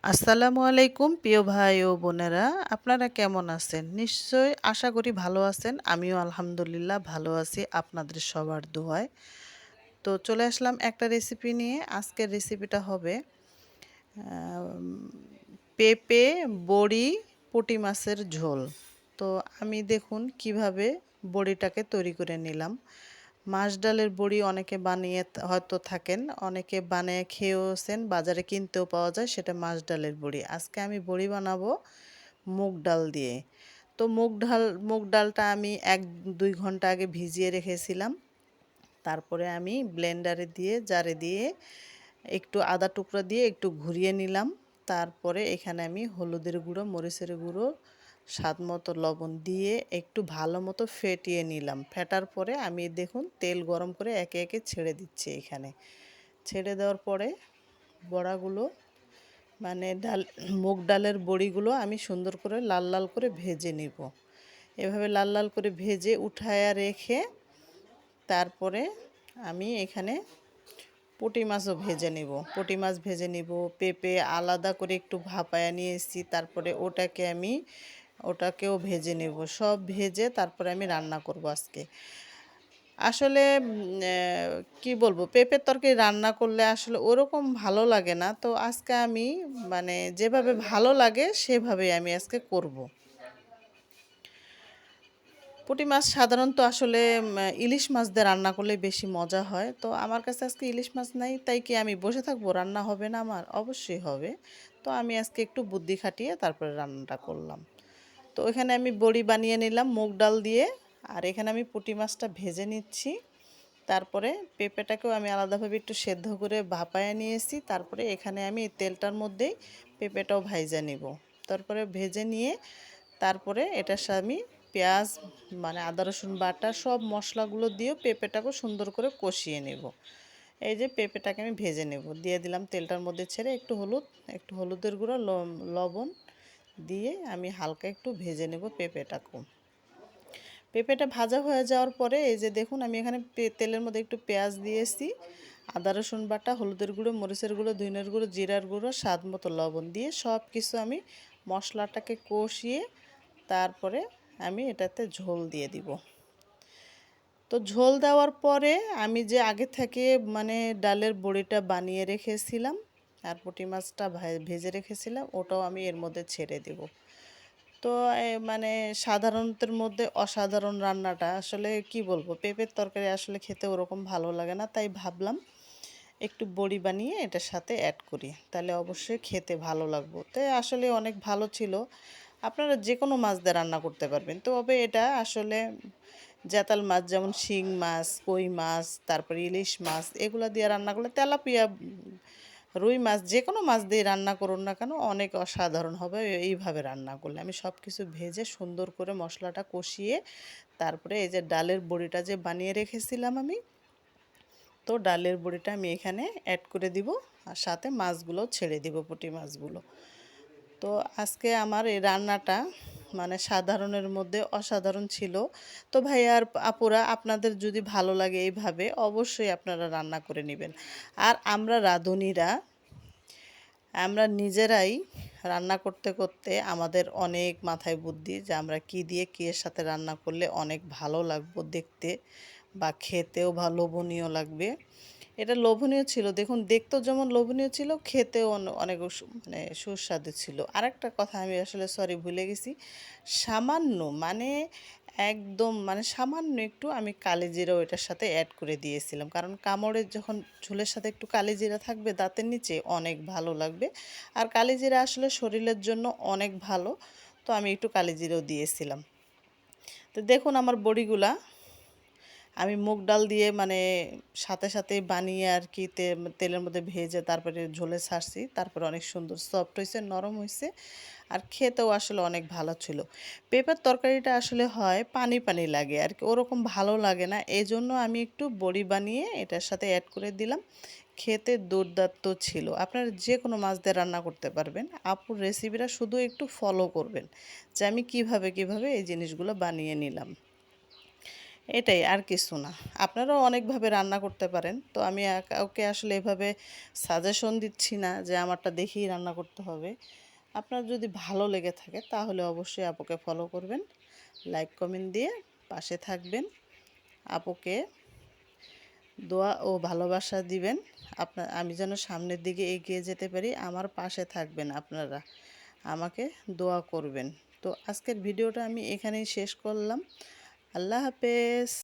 আসসালামু আলাইকুম প্রিয় ভাই ও বোনেরা, আপনারা কেমন আছেন? নিশ্চয়ই আশা করি ভালো আছেন। আমিও আলহামদুলিল্লাহ ভালো আছি আপনাদের সবার দোয়ায়। তো চলে আসলাম একটা রেসিপি নিয়ে। আজকের রেসিপিটা হবে আম, পেঁপে, বড়ি, পুঁটি মাছের ঝোল। তো আমি দেখুন কিভাবে বড়িটাকে তৈরি করে নিলাম। মাস ডালের বড়ি অনেকে বানিয়ে হয়তো থাকেন, অনেকে বানিয়ে খেয়েওছেন, বাজারে কিনতেও পাওয়া যায়, সেটা মাস ডালের বড়ি। আজকে আমি বড়ি বানাবো মুগ ডাল দিয়ে। তো মুগ ডালটা আমি 1-2 ঘন্টা আগে ভিজিয়ে রেখেছিলাম। তারপরে আমি ব্লেন্ডারে দিয়ে জারে দিয়ে একটু আদা টুকরা দিয়ে একটু ঘুরিয়ে নিলাম। তারপরে এখানে আমি হলুদের গুঁড়ো, মরিচের গুঁড়ো, স্বাদ মতো লবণ দিয়ে একটু ভালো মতো ফেটিয়ে নিলাম। ফেটার পরে আমি দেখুন তেল গরম করে একে একে ছেড়ে দিচ্ছি এখানে। ছেড়ে দেওয়ার পরে বড়াগুলো মুগ ডালের বড়িগুলো আমি সুন্দর করে লাল লাল করে ভেজে নিব। এভাবে লাল লাল করে ভেজে উঠায়া রেখে তারপরে আমি এখানে পুঁটি মাছও ভেজে নিব। পুঁটি মাছ ভেজে নিব, পেঁপে আলাদা করে একটু ভাপায়া নিয়ে এসেছি, তারপরে ওটাকেও ভেজে নেব। সব ভেজে তারপরে আমি রান্না করব আজকে। আসলে কি বলবো, পেঁপের তরকারি রান্না করলে আসলে ওরকম ভালো লাগে না। তো আজকে আমি যেভাবে ভালো লাগে সেভাবেই আমি আজকে করব। পুঁটি মাছ সাধারণত আসলে ইলিশ মাছ দিয়ে রান্না করলে বেশি মজা হয়। তো আমার কাছে আজকে ইলিশ মাছ নাই, তাই কি আমি বসে থাকবো? রান্না হবে না আমার? অবশ্যই হবে। তো আমি আজকে একটু বুদ্ধি খাটিয়ে তারপরে রান্নাটা করলাম। তো এখানে আমি বড়ি বানিয়ে নিলাম মুগ ডাল দিয়ে, আর এখানে আমি পুঁটি মাছটা ভেজে নিচ্ছি। তারপরে পেঁপেটাকেও আমি আলাদাভাবে একটু সেদ্ধ করে ভাপায় নিয়েছি। তারপরে এখানে আমি এই তেলটার মধ্যেই পেঁপেটাও ভাইজা নিব। তারপরে ভেজে নিয়ে তারপরে এটার সাথে আমি পেঁয়াজ, আদা রসুন বাটা সব মশলাগুলো দিয়েও পেঁপেটাকে সুন্দর করে কষিয়ে নেব। এই যে পেঁপেটাকে আমি ভেজে নেব, দিয়ে দিলাম তেলটার মধ্যে ছেড়ে একটু হলুদের গুঁড়ো, লবণ দিয়ে আমি হালকা একটু ভেজে নেব পেঁপেটাকেও। পেঁপেটা ভাজা হয়ে যাওয়ার পরে এই যে দেখুন আমি এখানে তেলের মধ্যে একটু পেঁয়াজ দিয়েছি, আদা রসুন বাটা, হলুদের গুঁড়ো, মরিচের গুঁড়ো, ধনিয়ার গুঁড়ো, জিরার গুঁড়ো, স্বাদ মতো লবণ দিয়ে সব কিছু আমি মশলাটাকে কষিয়ে তারপরে আমি এটাতে ঝোল দিয়ে দিব। তো ঝোল দেওয়ার পরে আমি যে আগে থেকে ডালের বড়িটা বানিয়ে রেখেছিলাম আর পুঁটি মাছটা ভেজে রেখেছিলাম, ওটাও আমি এর মধ্যে ছেড়ে দেব। তো সাধারণতের মধ্যে অসাধারণ রান্নাটা, আসলে কি বলবো, পেঁপের তরকারি আসলে খেতে ওরকম ভালো লাগে না, তাই ভাবলাম একটু বড়ি বানিয়ে এটার সাথে অ্যাড করি, তাহলে অবশ্যই খেতে ভালো লাগবে। তাই আসলে অনেক ভালো ছিল। আপনারা যে কোনো মাছ দিয়ে রান্না করতে পারবেন, তবে এটা আসলে জাতাল মাছ যেমন শিং মাছ, কই মাছ, তারপরে ইলিশ মাছ, এগুলো দিয়ে রান্না করলে, তেলাপিয়া, রুই মাছ, যে কোনো মাছ দিয়ে রান্না করুন না কেন অনেক অসাধারণ হবে এইভাবে রান্না করলে। আমি সব কিছু ভেজে সুন্দর করে মশলাটা কষিয়ে তারপরে এই যে ডালের বড়িটা যে বানিয়ে রেখেছিলাম আমি, তো ডালের বড়িটা আমি এখানে অ্যাড করে দিব, আর সাথে মাছগুলো ছেড়ে দিব, পুঁটি মাছগুলো। তো আজকে আমার এই রান্নাটা সাধারণের মধ্যে অসাধারণ ছিল। তো ভাই আর আপুরা, আপনাদের যদি ভালো লাগে এইভাবে অবশ্যই আপনারা রান্না করে নেবেন। আর আমরা রাঁধুনিরা আমরা নিজেরাই রান্না করতে করতে আমাদের অনেক মাথায় বুদ্ধি যে আমরা কি দিয়ে কী এর সাথে রান্না করলে অনেক ভালো লাগবে দেখতে, বা খেতেও লোভনীয় লাগবে। এটা লোভনীয় ছিল, দেখুন দেখতেও যেমন লোভনীয় ছিল, খেতেও অনেক সুস্বাদু ছিল। আরেকটা কথা আমি আসলে সরি ভুলে গেছি, সামান্য একদম সামান্য একটু আমি কালিজিরাও এটার সাথে অ্যাড করে দিয়েছিলাম, কারণ কামড়ের যখন ঝোলের সাথে একটু কালিজিরা থাকবে দাঁতের নিচে অনেক ভালো লাগবে। আর কালিজিরা আসলে শরীরের জন্য অনেক ভালো, তো আমি একটু কালিজিরাও দিয়েছিলাম। তো দেখুন আমার বড়িগুলা আমি মুগ ডাল দিয়ে সাথে সাথে বানিয়ে আর কি তেলের মধ্যে ভেজে তারপরে ঝোলে ছাড়ছি, তারপরে অনেক সুন্দর সফট হয়েছে, নরম হয়েছে, আর খেতেও আসলে অনেক ভালো ছিল। পেঁপের তরকারিটা আসলে হয় পানি পানি লাগে আর কি, ওরকম ভালো লাগে না, এই জন্য আমি একটু বড়ি বানিয়ে এটার সাথে অ্যাড করে দিলাম। খেতে দুর্দান্ত ছিল। আপনারা যে কোনো মাছ দিয়ে রান্না করতে পারবেন। আপুর রেসিপিটা শুধু একটু ফলো করবেন যে আমি কিভাবে এই জিনিসগুলো বানিয়ে নিলাম। এটাই আর কিছু না। আপনারাও অনেকভাবে রান্না করতে পারেন। তো আমি কাউকে আসলে এভাবে সাজেশন দিচ্ছি না যে আমারটা দেখেই রান্না করতে হবে। আপনার যদি ভালো লেগে থাকে তাহলে অবশ্যই আপুকে ফলো করবেন, লাইক কমেন্ট দিয়ে পাশে থাকবেন, আপুকে দোয়া ও ভালোবাসা দিবেন। আমি যেন সামনের দিকে এগিয়ে যেতে পারি, আমার পাশে থাকবেন আপনারা, আমাকে দোয়া করবেন। তো আজকের ভিডিওটা আমি এখানেই শেষ করলাম। আল্লাহ হাফেজ।